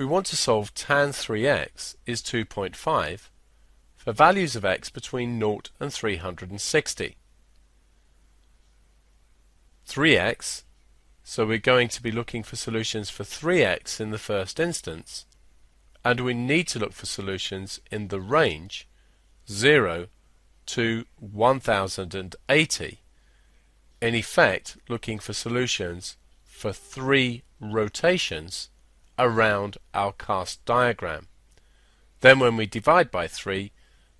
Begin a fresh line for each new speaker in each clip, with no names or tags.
we want to solve tan 3x is 2.5 for values of x between 0 and 360. 3x, so we're going to be looking for solutions for 3x in the first instance, and we need to look for solutions in the range 0 to 1080, in effect looking for solutions for 3 rotations around our cast diagram. Then when we divide by 3,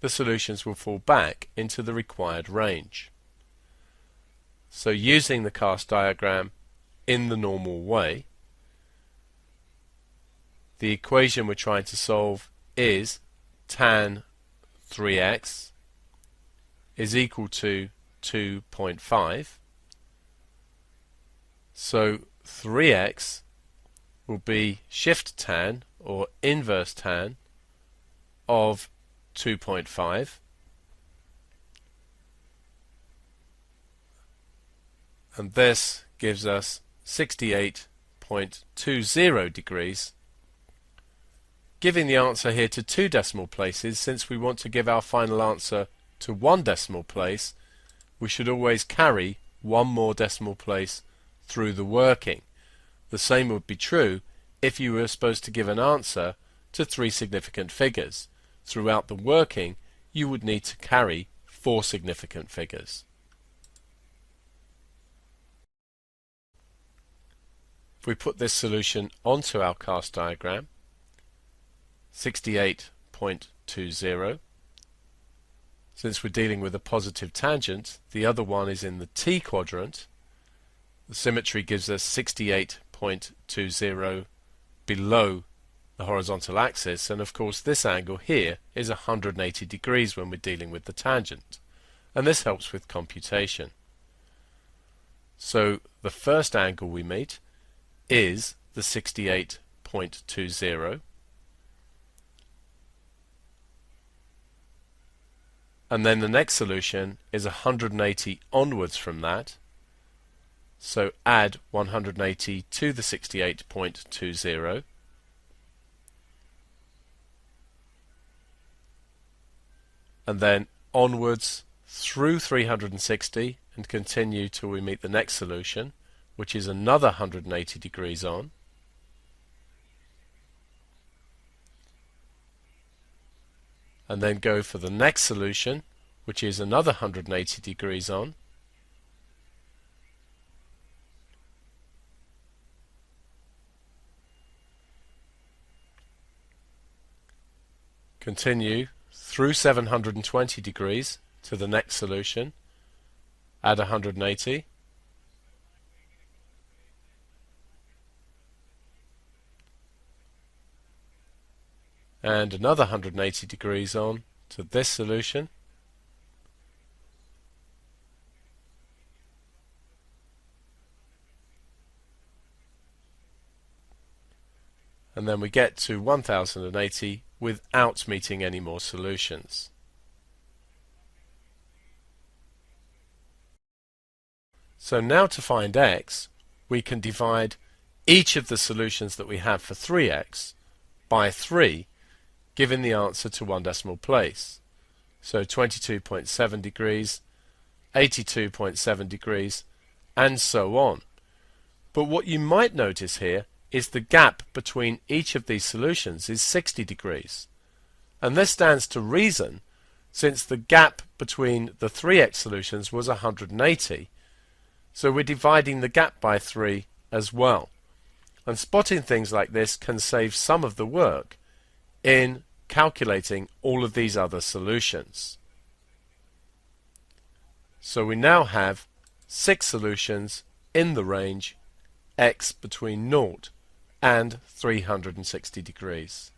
the solutions will fall back into the required range. So using the cast diagram in the normal way, the equation we're trying to solve is tan 3x is equal to 2.5. So 3x will be shift tan or inverse tan of 2.5, and this gives us 68.20 degrees, giving the answer here to 2 decimal places. Since we want to give our final answer to 1 decimal place, we should always carry 1 more decimal place through the working. The same would be true if you were supposed to give an answer to 3 significant figures. Throughout the working, you would need to carry 4 significant figures. If we put this solution onto our cast diagram, 68.20, since we're dealing with a positive tangent, the other one is in the t quadrant. The symmetry gives us 68.20 below the horizontal axis, and of course this angle here is 180 degrees when we're dealing with the tangent, and this helps with computation. So the first angle we meet is the 68.20, and then the next solution is 180 onwards from that, so add 180 to the 68.20, and then onwards through 360 and continue till we meet the next solution, which is another 180 degrees on. And then go for the next solution, which is another 180 degrees on. Continue through 720 degrees to the next solution, add 180, and another 180 degrees on to this solution, and then we get to 1080 without meeting any more solutions. So now to find x, we can divide each of the solutions that we have for 3x by 3, giving the answer to 1 decimal place. So 22.7 degrees, 82.7 degrees, and so on. But what you might notice here is the gap between each of these solutions is 60 degrees. And this stands to reason, since the gap between the 3x solutions was 180. So we're dividing the gap by 3 as well. And spotting things like this can save some of the work in calculating all of these other solutions. So we now have 6 solutions in the range x between 0 and 360 degrees.